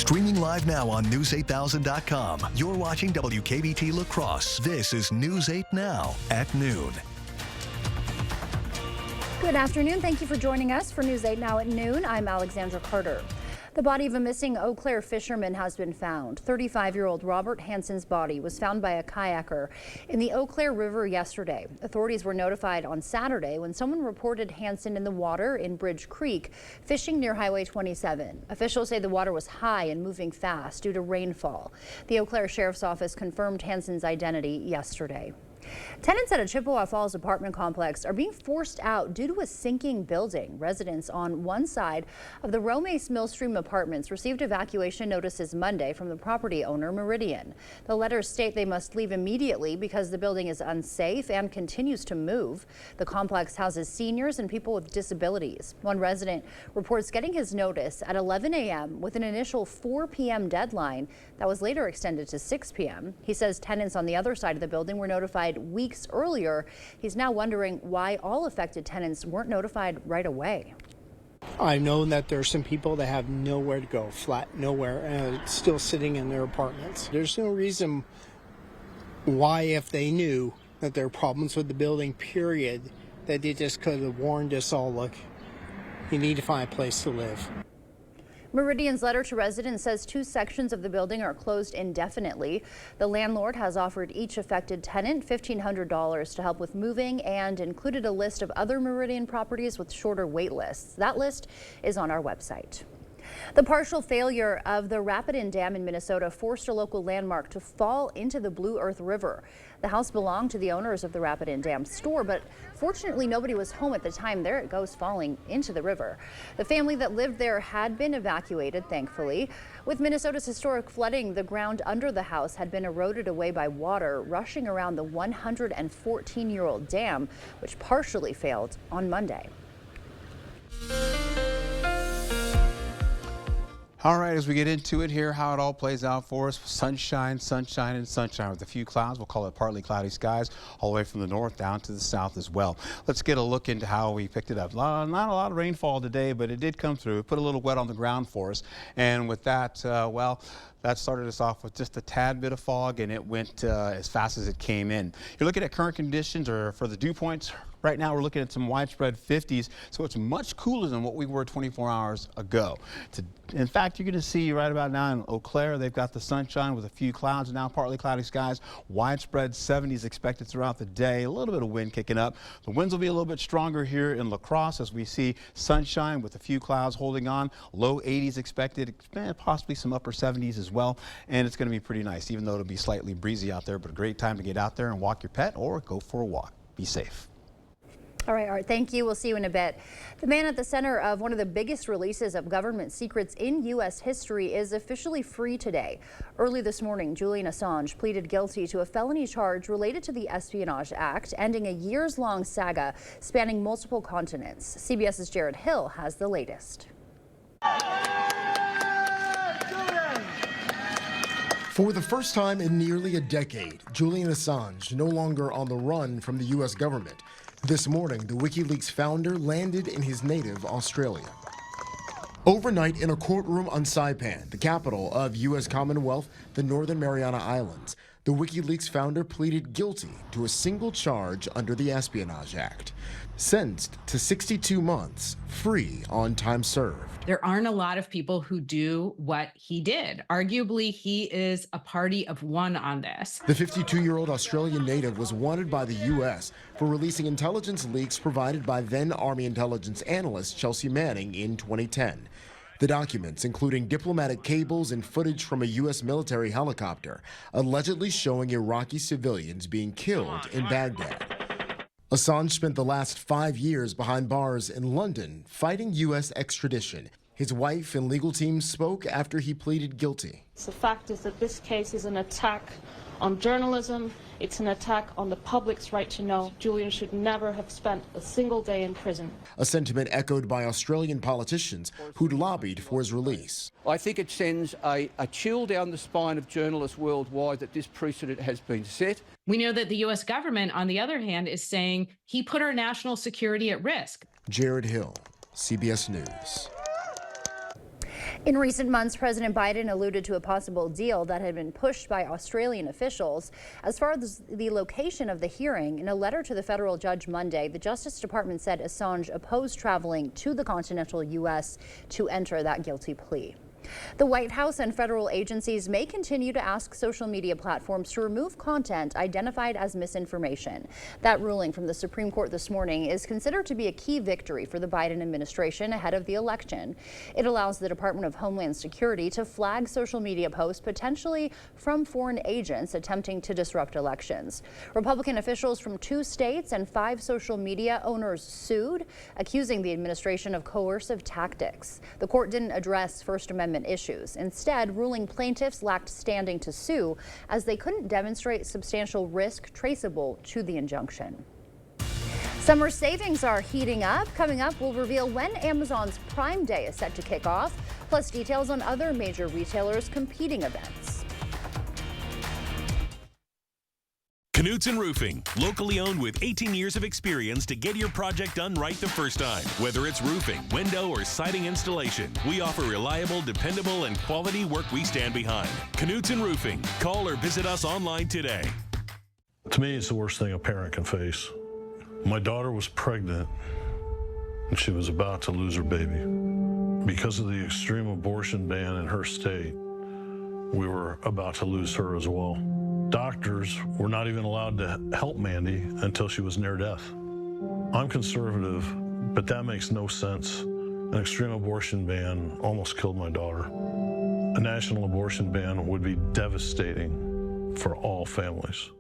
Streaming live now on News8000.com. You're watching WKBT La Crosse. This is News 8 Now at noon. Good afternoon. Thank you for joining us for News 8 Now at noon. I'm Alexandra Carter. The body of a missing Eau Claire fisherman has been found. 35-year-old Robert Hansen's body was found by a kayaker in the Eau Claire River yesterday. Authorities were notified on Saturday when someone reported Hansen in the water in Bridge Creek, fishing near Highway 27. Officials say the water was high and moving fast due to rainfall. The Eau Claire Sheriff's Office confirmed Hansen's identity yesterday. Tenants at a Chippewa Falls apartment complex are being forced out due to a sinking building. Residents on one side of the Romace Millstream Apartments received evacuation notices Monday from the property owner, Meridian. The letters state they must leave immediately because the building is unsafe and continues to move. The complex houses seniors and people with disabilities. One resident reports getting his notice at 11 a.m. with an initial 4 p.m. deadline that was later extended to 6 p.m. He says tenants on the other side of the building were notified weeks earlier. He's now wondering why all affected tenants weren't notified right away. I've known that there are some people that have nowhere to go, flat nowhere, still sitting in their apartments. There's no reason why, if they knew that there are problems with the building, period, that they just could have warned us all, look, you need to find a place to live. Meridian's letter to residents says 2 sections of the building are closed indefinitely. The landlord has offered each affected tenant $1,500 to help with moving and included a list of other Meridian properties with shorter wait lists. That list is on our website. The partial failure of the Rapidan Dam in Minnesota forced a local landmark to fall into the Blue Earth River. The house belonged to the owners of the Rapidan Dam store, but fortunately nobody was home at the time. There it goes, falling into the river. The family that lived there had been evacuated, thankfully. With Minnesota's historic flooding, the ground under the house had been eroded away by water rushing around the 114-year-old dam, which partially failed on Monday. All right, as we get into it here, how it all plays out for us. Sunshine, sunshine, and sunshine with a few clouds. We'll call it partly cloudy skies all the way from the north down to the south as well. Let's get a look into how we picked it up. Not a lot of rainfall today, but it did come through. It put a little wet on the ground for us. And with that, well, that started us off with just a tad bit of fog, and it went as fast as it came in. You're looking at current conditions or for the dew points. Right now we're looking at some widespread 50s, so it's much cooler than what we were 24 hours ago. In fact, you're going to see right about now in Eau Claire, they've got the sunshine with a few clouds, now partly cloudy skies. Widespread 70s expected throughout the day. A little bit of wind kicking up. The winds will be a little bit stronger here in La Crosse as we see sunshine with a few clouds holding on. Low 80s expected, possibly some upper 70s as well. And it's going to be pretty nice, even though it'll be slightly breezy out there, but a great time to get out there and walk your pet or go for a walk. Be safe. All right, Art, thank you. We'll see you in a bit. The man at the center of one of the biggest releases of government secrets in U.S. history is officially free today. Early this morning, Julian Assange pleaded guilty to a felony charge related to the Espionage Act, ending a years-long saga spanning multiple continents. CBS's Jared Hill has the latest. For the first time in nearly a decade, Julian Assange no longer on the run from the U.S. government. This morning, the WikiLeaks founder landed in his native Australia. Overnight in a courtroom on Saipan, the capital of U.S. Commonwealth, the Northern Mariana Islands, the WikiLeaks founder pleaded guilty to a single charge under the Espionage Act. Sentenced to 62 months, free on time served. There aren't a lot of people who do what he did. Arguably, he is a party of one on this. The 52-year-old Australian native was wanted by the U.S. for releasing intelligence leaks provided by then Army intelligence analyst Chelsea Manning in 2010. The documents, including diplomatic cables and footage from a U.S. military helicopter, allegedly showing Iraqi civilians being killed in Baghdad. Assange spent the last 5 years behind bars in London fighting U.S. extradition. His wife and legal team spoke after he pleaded guilty. The fact is that this case is an attack on journalism. It's an attack on the public's right to know. Julian should never have spent a single day in prison. A sentiment echoed by Australian politicians who'd lobbied for his release. I think it sends a chill down the spine of journalists worldwide that this precedent has been set. We know that the U.S. government, on the other hand, is saying he put our national security at risk. Jared Hill, CBS News. In recent months, President Biden alluded to a possible deal that had been pushed by Australian officials. As far as the location of the hearing, in a letter to the federal judge Monday, the Justice Department said Assange opposed traveling to the continental U.S. to enter that guilty plea. The White House and federal agencies may continue to ask social media platforms to remove content identified as misinformation. That ruling from the Supreme Court this morning is considered to be a key victory for the Biden administration ahead of the election. It allows the Department of Homeland Security to flag social media posts potentially from foreign agents attempting to disrupt elections. Republican officials from 2 states and 5 social media owners sued, accusing the administration of coercive tactics. The court didn't address First Amendment issues, instead ruling plaintiffs lacked standing to sue as they couldn't demonstrate substantial risk traceable to the injunction. Summer savings are heating up. Coming up, we'll reveal when Amazon's Prime Day is set to kick off, plus details on other major retailers' competing events. Knutson Roofing, locally owned with 18 years of experience to get your project done right the first time. Whether it's roofing, window, or siding installation, we offer reliable, dependable, and quality work we stand behind. Knutson Roofing. Call or visit us online today. To me, it's the worst thing a parent can face. My daughter was pregnant, and she was about to lose her baby. Because of the extreme abortion ban in her state, we were about to lose her as well. Doctors were not even allowed to help Mandy until she was near death. I'm conservative, but that makes no sense. An extreme abortion ban almost killed my daughter. A national abortion ban would be devastating for all families.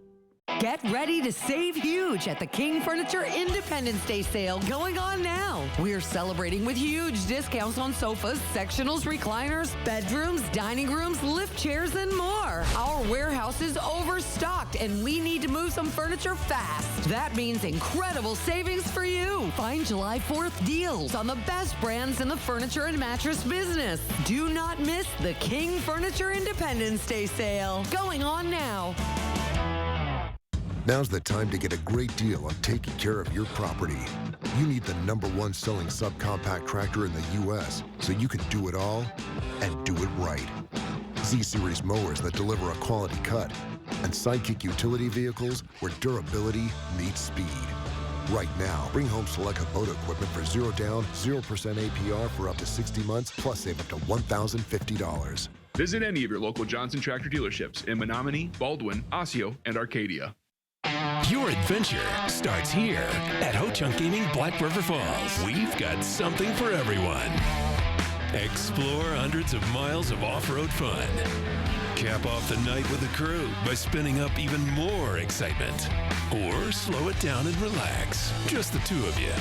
Get ready to save huge at the King Furniture Independence Day sale going on now. We're celebrating with huge discounts on sofas, sectionals, recliners, bedrooms, dining rooms, lift chairs, and more. Our warehouse is overstocked and we need to move some furniture fast. That means incredible savings for you. Find July 4th deals on the best brands in the furniture and mattress business. Do not miss the King Furniture Independence Day sale going on now. Now's the time to get a great deal on taking care of your property. You need the #1 selling subcompact tractor in the U.S. so you can do it all and do it right. Z-Series mowers that deliver a quality cut and Sidekick utility vehicles where durability meets speed. Right now, bring home select Kubota equipment for 0 down, 0% APR for up to 60 months, plus save up to $1,050. Visit any of your local Johnson Tractor dealerships in Menominee, Baldwin, Osseo, and Arcadia. Your adventure starts here at Ho-Chunk Gaming Black River Falls. We've got something for everyone. Explore hundreds of miles of off-road fun. Cap off the night with the crew by spinning up even more excitement. Or slow it down and relax. Just the two of you.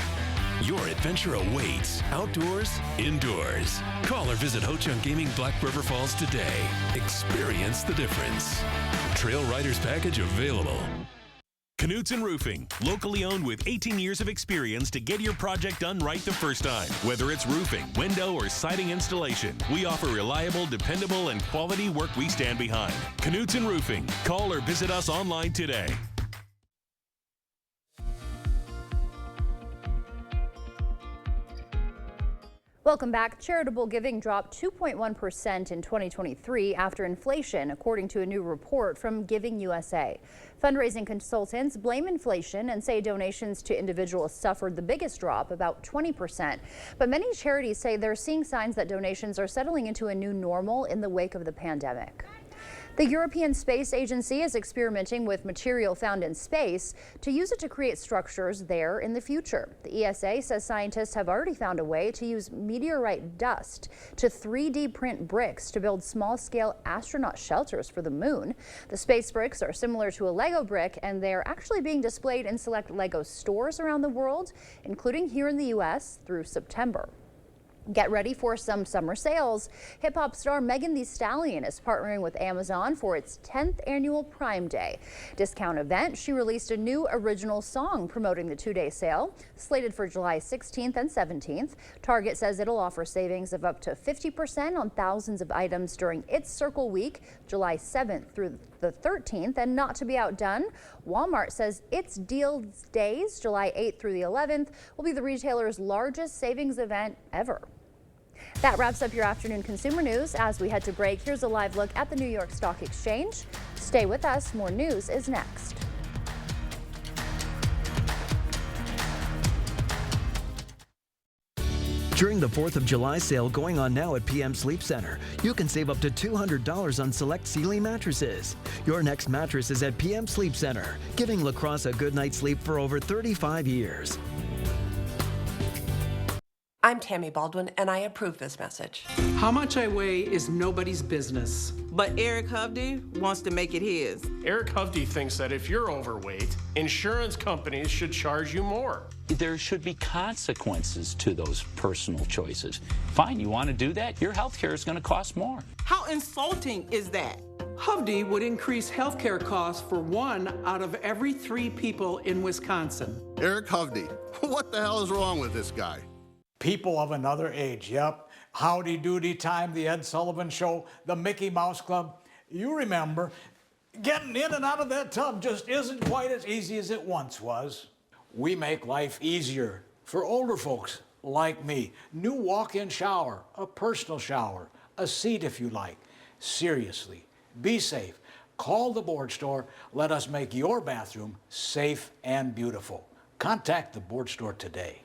Your adventure awaits outdoors, indoors. Call or visit Ho-Chunk Gaming Black River Falls today. Experience the difference. Trail Riders Package available. Knutson Roofing, locally owned with 18 years of experience to get your project done right the first time. Whether it's roofing, window, or siding installation, we offer reliable, dependable, and quality work we stand behind. Knutson Roofing. Call or visit us online today. Welcome back. Charitable giving dropped 2.1% in 2023 after inflation, according to a new report from Giving USA. Fundraising consultants blame inflation and say donations to individuals suffered the biggest drop, about 20%. But many charities say they're seeing signs that donations are settling into a new normal in the wake of the pandemic. The European Space Agency is experimenting with material found in space to use it to create structures there in the future. The ESA says scientists have already found a way to use meteorite dust to 3D print bricks to build small-scale astronaut shelters for the moon. The space bricks are similar to a Lego brick, and they're actually being displayed in select Lego stores around the world, including here in the U.S. through September. Get ready for some summer sales. Hip-hop star Megan Thee Stallion is partnering with Amazon for its 10th annual Prime Day discount event. She released a new original song promoting the two-day sale, slated for July 16th and 17th. Target says it'll offer savings of up to 50% on thousands of items during its Circle Week, July 7th through the 13th. And not to be outdone, Walmart says its Deals Days, July 8th through the 11th, will be the retailer's largest savings event ever. That wraps up your afternoon consumer news. As we head to break, here's a live look at the New York Stock Exchange. Stay with us. More news is next. During the 4th of July sale going on now at PM Sleep Center, you can save up to $200 on select Sealy mattresses. Your next mattress is at PM Sleep Center, giving La Crosse a good night's sleep for over 35 years. I'm Tammy Baldwin, and I approve this message. How much I weigh is nobody's business. But Eric Hovde wants to make it his. Eric Hovde thinks that if you're overweight, insurance companies should charge you more. There should be consequences to those personal choices. Fine, you want to do that? Your health care is going to cost more. How insulting is that? Hovde would increase health care costs for 1 out of every 3 people in Wisconsin. Eric Hovde, what the hell is wrong with this guy? People of another age, yep. Howdy Doody Time, the Ed Sullivan Show, the Mickey Mouse Club. You remember, getting in and out of that tub just isn't quite as easy as it once was. We make life easier for older folks like me. New walk-in shower, a personal shower, a seat if you like. Seriously, be safe. Call the board store. Let us make your bathroom safe and beautiful. Contact the board store today.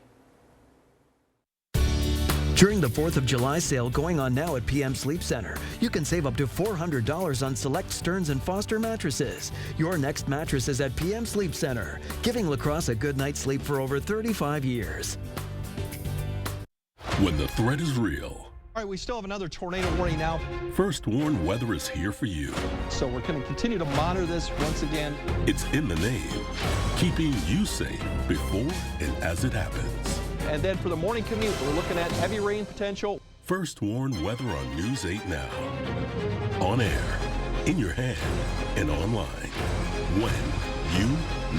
During the 4th of July sale going on now at PM Sleep Center, you can save up to $400 on select Stearns & Foster mattresses. Your next mattress is at PM Sleep Center, giving La Crosse a good night's sleep for over 35 years. When the threat is real. All right, we still have another tornado warning now. First Warn Weather is here for you. So we're going to continue to monitor this once again. It's in the name, keeping you safe before and as it happens. And then for the morning commute, we're looking at heavy rain potential. First Warn Weather on News 8 Now. On air, in your hand, and online. When you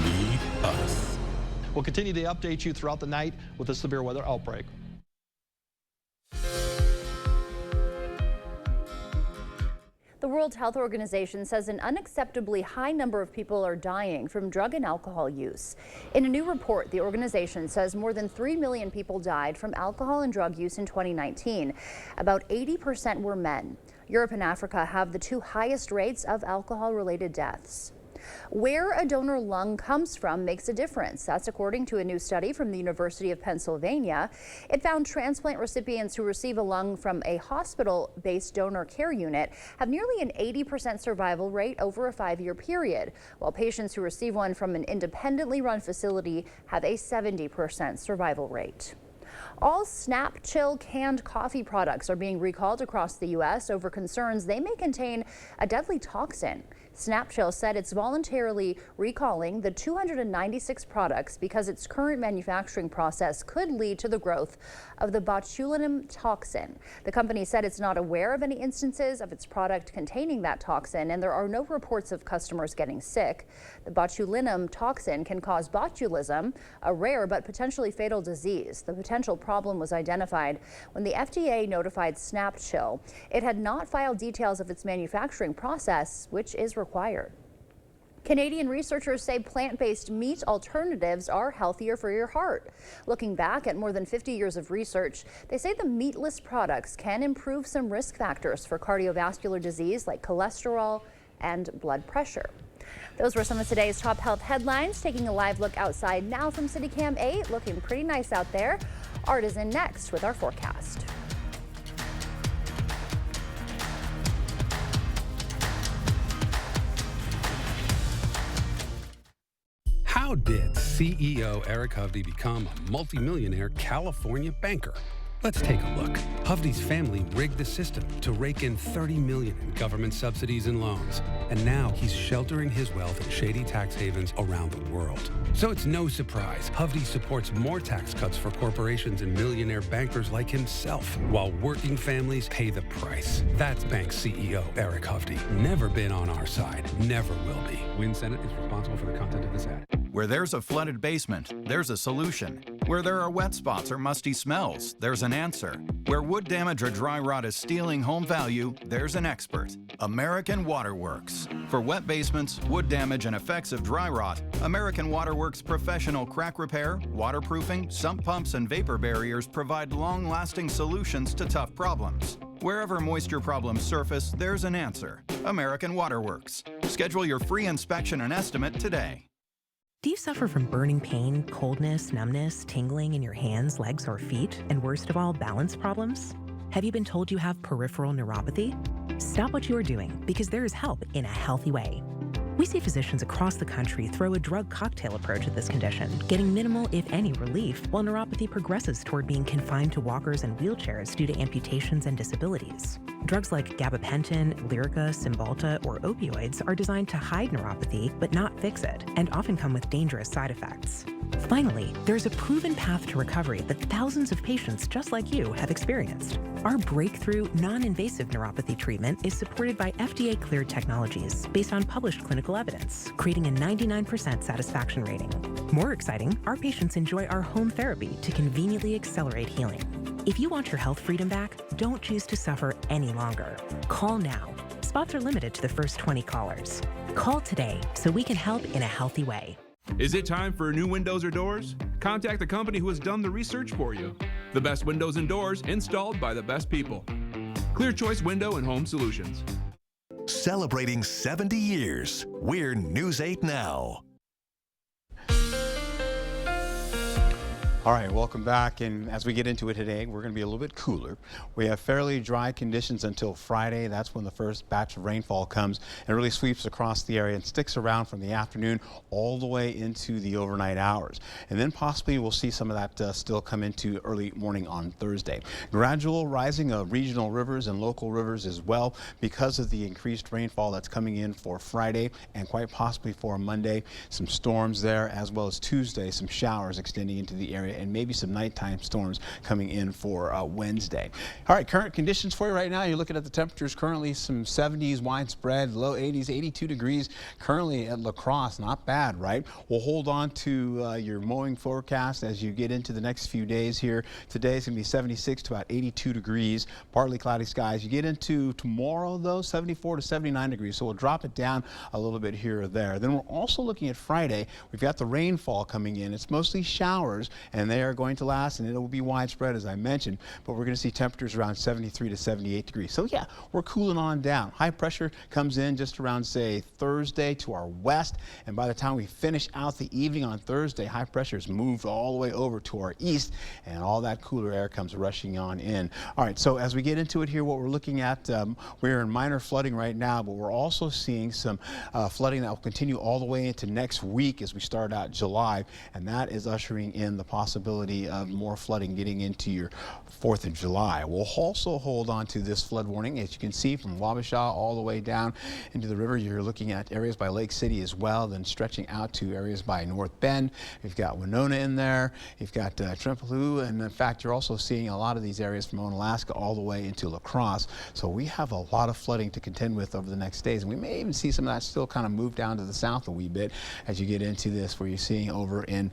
need us. We'll continue to update you throughout the night with a severe weather outbreak. The World Health Organization says an unacceptably high number of people are dying from drug and alcohol use. In a new report, the organization says more than 3 million people died from alcohol and drug use in 2019. About 80% were men. Europe and Africa have the 2 highest rates of alcohol-related deaths. Where a donor lung comes from makes a difference. That's according to a new study from the University of Pennsylvania. It found transplant recipients who receive a lung from a hospital-based donor care unit have nearly an 80% survival rate over a 5-year period, while patients who receive one from an independently run facility have a 70% survival rate. All Snap Chill canned coffee products are being recalled across the U.S. over concerns they may contain a deadly toxin. Snap Chill said it's voluntarily recalling the 296 products because its current manufacturing process could lead to the growth of the botulinum toxin. The company said it's not aware of any instances of its product containing that toxin, and there are no reports of customers getting sick. The botulinum toxin can cause botulism, a rare but potentially fatal disease. The potential problem was identified when the FDA notified Snap Chill. It had not filed details of its manufacturing process, which is required. Canadian researchers say plant-based meat alternatives are healthier for your heart. Looking back at more than 50 years of research, they say the meatless products can improve some risk factors for cardiovascular disease like cholesterol and blood pressure. Those were some of today's top health headlines. Taking a live look outside now from CityCam 8, looking pretty nice out there. Art is in next with our forecast. How did CEO Eric Hovde become a multimillionaire California banker? Let's take a look. Hovde's family rigged the system to rake in $30 million in government subsidies and loans. And now he's sheltering his wealth in shady tax havens around the world. So it's no surprise Hovde supports more tax cuts for corporations and millionaire bankers like himself, while working families pay the price. That's bank CEO Eric Hovde. Never been on our side, never will be. Win Senate is responsible for the content of this ad. Where there's a flooded basement, there's a solution. Where there are wet spots or musty smells, there's an answer. Where wood damage or dry rot is stealing home value, there's an expert. American Waterworks. For wet basements, wood damage, and effects of dry rot, American Waterworks professional crack repair, waterproofing, sump pumps, and vapor barriers provide long-lasting solutions to tough problems. Wherever moisture problems surface, there's an answer. American Waterworks. Schedule your free inspection and estimate today. Do you suffer from burning pain, coldness, numbness, tingling in your hands, legs, or feet, and worst of all, balance problems? Have you been told you have peripheral neuropathy? Stop what you are doing, because there is help in a healthy way. We see physicians across the country throw a drug cocktail approach at this condition, getting minimal, if any, relief, while neuropathy progresses toward being confined to walkers and wheelchairs due to amputations and disabilities. Drugs like gabapentin, Lyrica, Cymbalta, or opioids are designed to hide neuropathy but not fix it, and often come with dangerous side effects. Finally, there's a proven path to recovery that thousands of patients just like you have experienced. Our breakthrough, non-invasive neuropathy treatment is supported by FDA-cleared technologies based on published clinical evidence, creating a 99% satisfaction rating. More exciting, our patients enjoy our home therapy to conveniently accelerate healing. If you want your health freedom back, don't choose to suffer any longer. Call now. Spots are limited to the first 20 callers. Call today so we can help in a healthy way. Is it time for new windows or doors? Contact the company who has done the research for you. The best windows and doors installed by the best people. Clear Choice Window and Home Solutions. Celebrating 70 years. We're News 8 Now. All right, welcome back. And as we get into it today, we're going to be a little bit cooler. We have fairly dry conditions until Friday. That's when the first batch of rainfall comes and really sweeps across the area and sticks around from the afternoon all the way into the overnight hours. And then possibly we'll see some of that still come into early morning on Thursday. Gradual rising of regional rivers and local rivers as well because of the increased rainfall that's coming in for Friday and quite possibly for Monday. Some storms there, as well as Tuesday, some showers extending into the area, and maybe some nighttime storms coming in for Wednesday. All right, current conditions for you right now. You're looking at the temperatures currently, some 70s widespread, low 80s, 82 degrees currently at La Crosse. Not bad, right? We'll hold on to your mowing forecast as you get into the next few days here. Today it's going to be 76 to about 82 degrees, partly cloudy skies. You get into tomorrow, though, 74 to 79 degrees. So we'll drop it down a little bit here or there. Then we're also looking at Friday. We've got the rainfall coming in. It's mostly showers, and they are going to last, and it will be widespread, as I mentioned, but we're going to see temperatures around 73 to 78 degrees. So yeah, we're cooling on down. High pressure comes in just around, say, Thursday to our west, and by the time we finish out the evening on Thursday, high pressure is moved all the way over to our east, and all that cooler air comes rushing on in. All right, so as we get into it here, what we're looking at, we're in minor flooding right now, but we're also seeing some flooding that will continue all the way into next week as we start out July, and that is ushering in the possibility of more flooding getting into your 4th of July. We'll also hold on to this flood warning. As you can see, from Wabasha all the way down into the river, you're looking at areas by Lake City as well, then stretching out to areas by North Bend. You've got Winona in there. You've got Trempealeau, and in fact, you're also seeing a lot of these areas from Onalaska all the way into La Crosse. So we have a lot of flooding to contend with over the next days, and we may even see some of that still kind of move down to the south a wee bit as you get into this, where you're seeing over in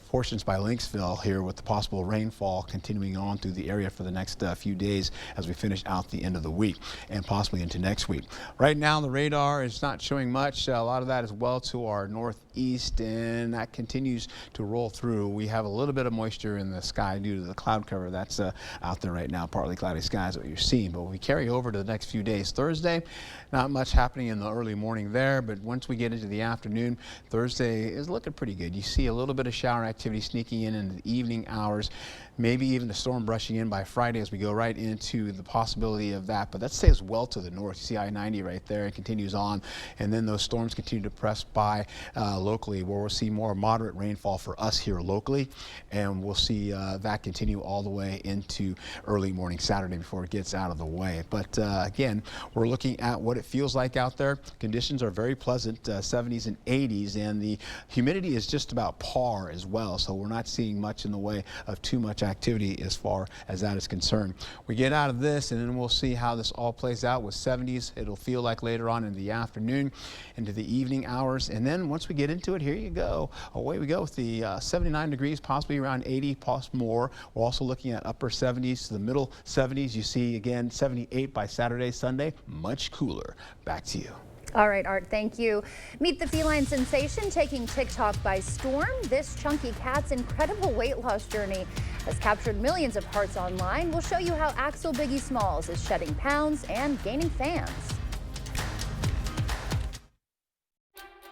portions by Lynxville here with the possible rainfall continuing on through the area for the next few days as we finish out the end of the week and possibly into next week. Right now the radar is not showing much. A lot of that is well to our northeast, and that continues to roll through. We have a little bit of moisture in the sky due to the cloud cover that's out there right now. Partly cloudy skies what you're seeing, but when we carry over to the next few days, Thursday, not much happening in the early morning there, but once we get into the afternoon, Thursday is looking pretty good. You see a little bit of shower activity sneaking in the evening hours, maybe even a storm brushing in by Friday as we go right into the possibility of that. But that stays well to the north. You see I-90 right there. It continues on, and then those storms continue to press by locally, where we'll see more moderate rainfall for us here locally, and we'll see that continue all the way into early morning Saturday before it gets out of the way. But again, we're looking at what it feels like out there. Conditions are very pleasant, 70s and 80s, and the humidity is just about par as well, so we're not seeing much in the way of too much activity as far as that is concerned. We get out of this, and then we'll see how this all plays out with 70s. It'll feel like later on in the afternoon into the evening hours, and then once we get get into it, here you go. Away we go with the 79 degrees, possibly around 80 plus more. We're also looking at upper 70s to the middle 70s. You see again 78 by Saturday, Sunday, much cooler. Back to you. All right, Art, thank you. Meet the feline sensation taking TikTok by storm. This chunky cat's incredible weight loss journey has captured millions of hearts online. We'll show you how Axel Biggie Smalls is shedding pounds and gaining fans.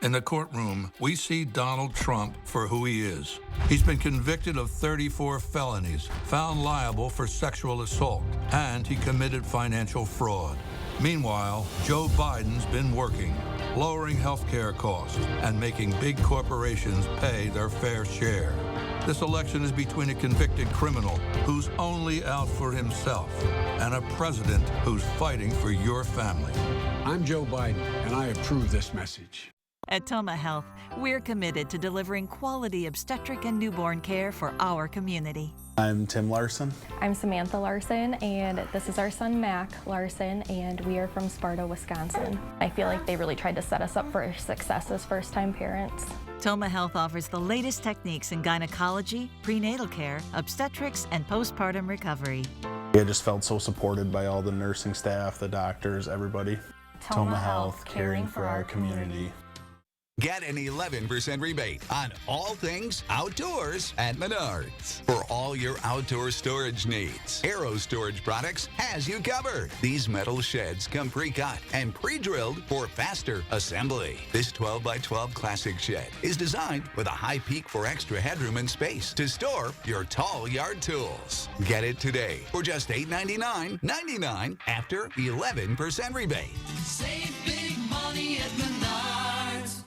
In the courtroom, we see Donald Trump for who he is. He's been convicted of 34 felonies, found liable for sexual assault, and he committed financial fraud. Meanwhile, Joe Biden's been working, lowering health care costs and making big corporations pay their fair share. This election is between a convicted criminal who's only out for himself and a president who's fighting for your family. I'm Joe Biden, and I approve this message. At Toma Health, we're committed to delivering quality obstetric and newborn care for our community. I'm Tim Larson. I'm Samantha Larson, and this is our son Mac Larson, and we are from Sparta, Wisconsin. I feel like they really tried to set us up for success as first-time parents. Toma Health offers the latest techniques in gynecology, prenatal care, obstetrics, and postpartum recovery. I just felt so supported by all the nursing staff, the doctors, everybody. Toma Health, caring for our community. Get an 11% rebate on all things outdoors at Menards. For all your outdoor storage needs, Aero Storage Products has you covered. These metal sheds come pre-cut and pre-drilled for faster assembly. This 12 by 12 classic shed is designed with a high peak for extra headroom and space to store your tall yard tools. Get it today for just $899.99 after 11% rebate. Save big money at Menards.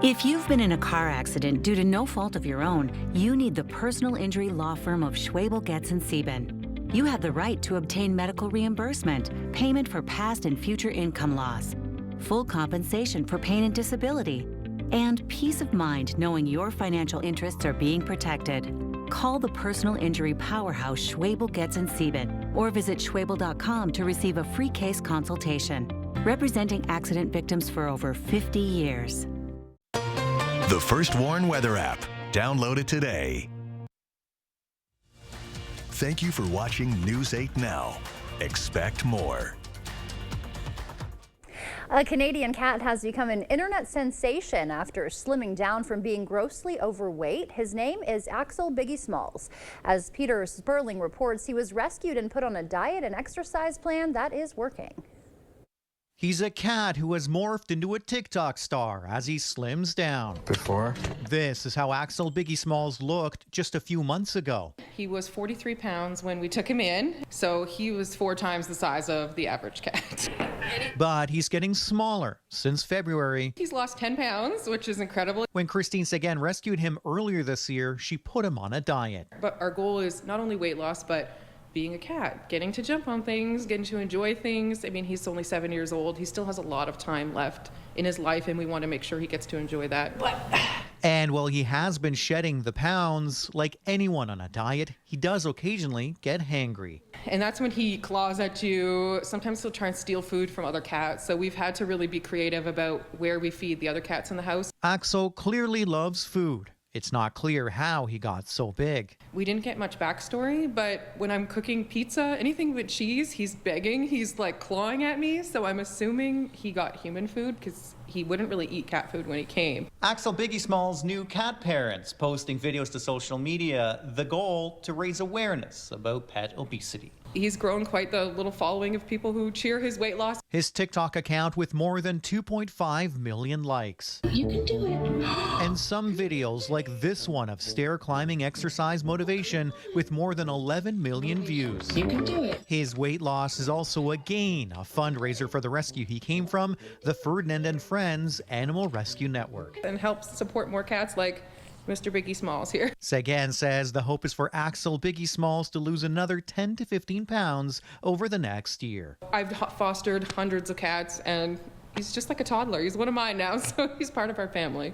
If you've been in a car accident due to no fault of your own, you need the personal injury law firm of Schwabel, Getz & Sieben. You have the right to obtain medical reimbursement, payment for past and future income loss, full compensation for pain and disability, and peace of mind knowing your financial interests are being protected. Call the personal injury powerhouse Schwabel, Getz & Sieben or visit schwabel.com to receive a free case consultation. Representing accident victims for over 50 years. The First Warn Weather app. Download it today. Thank you for watching News 8 Now. Expect more. A Canadian cat has become an internet sensation after slimming down from being grossly overweight. His name is Axel Biggie Smalls. As Peter Sperling reports, he was rescued and put on a diet and exercise plan that is working. He's a cat who has morphed into a TikTok star as he slims down. Before? This is how Axel Biggie Smalls looked just a few months ago. He was 43 pounds when we took him in, so he was 4 times the size of the average cat. But he's getting smaller since February. He's lost 10 pounds, which is incredible. When Christine Seguin rescued him earlier this year, she put him on a diet. But our goal is not only weight loss, but being a cat, getting to jump on things, getting to enjoy things. I mean, he's only 7 years old. He still has a lot of time left in his life, and we want to make sure he gets to enjoy that. And while he has been shedding the pounds, like anyone on a diet, he does occasionally get hangry. And that's when he claws at you. Sometimes he'll try and steal food from other cats. So we've had to really be creative about where we feed the other cats in the house. Axel clearly loves food. It's not clear how he got so big. We didn't get much backstory, but when I'm cooking pizza, anything with cheese, he's begging. He's like clawing at me. So I'm assuming he got human food because he wouldn't really eat cat food when he came. Axel Biggie Smalls' new cat parents posting videos to social media. The goal to raise awareness about pet obesity. He's grown quite the little following of people who cheer his weight loss. His TikTok account with more than 2.5 million likes. You can do it. And some videos like this one of stair climbing exercise motivation with more than 11 million views. You can do it. His weight loss is also a gain, a fundraiser for the rescue he came from, the Ferdinand and Friends Animal Rescue Network. And helps support more cats like Mr. Biggie Smalls here. Seguin says the hope is for Axel Biggie Smalls to lose another 10 to 15 pounds over the next year. I've fostered hundreds of cats, and he's just like a toddler. He's one of mine now, so he's part of our family.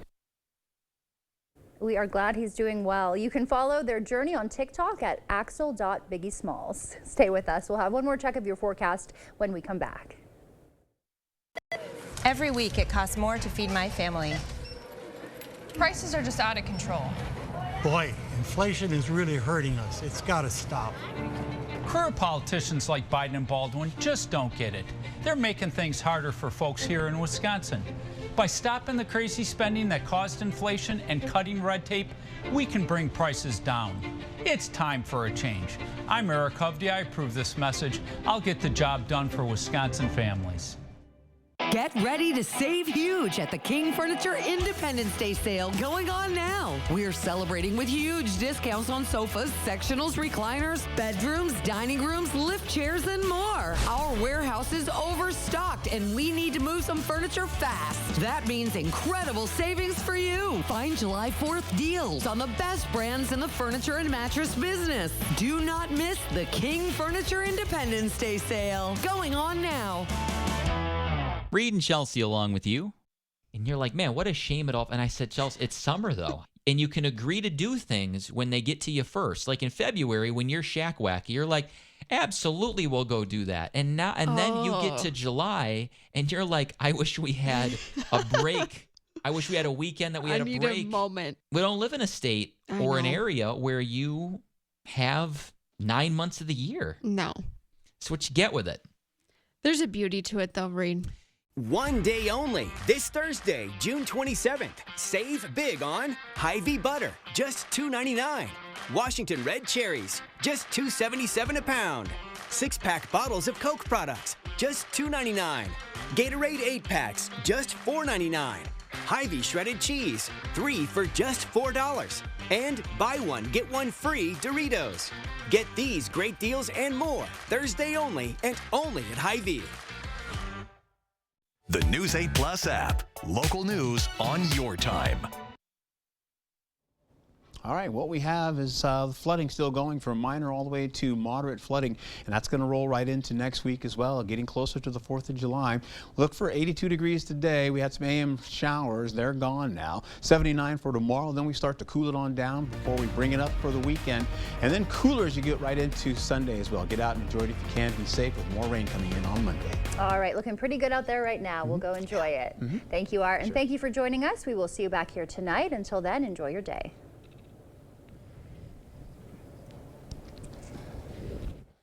We are glad he's doing well. You can follow their journey on TikTok at axel.biggiesmalls. Stay with us. We'll have one more check of your forecast when we come back. Every week it costs more to feed my family. Prices are just out of control. Boy, inflation is really hurting us. It's got to stop. Career politicians like Biden and Baldwin just don't get it. They're making things harder for folks here in Wisconsin. By stopping the crazy spending that caused inflation and cutting red tape, we can bring prices down. It's time for a change. I'm Eric Hovde. I approve this message. I'll get the job done for Wisconsin families. Get ready to save huge at the King Furniture Independence Day sale going on now. We're celebrating with huge discounts on sofas, sectionals, recliners, bedrooms, dining rooms, lift chairs, and more. Our warehouse is overstocked and we need to move some furniture fast. That means incredible savings for you. Find July 4th deals on the best brands in the furniture and mattress business. Do not miss the King Furniture Independence Day sale going on now. Reed and Chelsea along with you. And you're like, man, what a shame it all. And I said, Chelsea, it's summer though. And you can agree to do things when they get to you first. Like in February, when you're shack wacky, you're like, absolutely, we'll go do that. And then you get to July and you're like, I wish we had a break. I wish we had a weekend that we had a break. I need a moment. We don't live in a state or an area where you have 9 months of the year. No. So what you get with it. There's a beauty to it though, Reed. One day only, this Thursday, June 27th. Save big on Hy-Vee butter, just $2.99. Washington red cherries, just $2.77 a pound. 6-pack bottles of Coke products, just $2.99. Gatorade 8-packs, just $4.99. Hy-Vee shredded cheese, 3 for just $4. And buy one, get one free Doritos. Get these great deals and more Thursday only and only at Hy-Vee. The News 8 Plus app. Local news on your time. All right, what we have is flooding still going from minor all the way to moderate flooding, and that's going to roll right into next week as well, getting closer to the 4th of July. Look for 82 degrees today. We had some AM showers. They're gone now. 79 for tomorrow. Then we start to cool it on down before we bring it up for the weekend. And then cooler as you get right into Sunday as well. Get out and enjoy it if you can. Be safe with more rain coming in on Monday. All right, looking pretty good out there right now. We'll go enjoy it. Thank you, Art, and thank you for joining us. We will see you back here tonight. Until then, enjoy your day.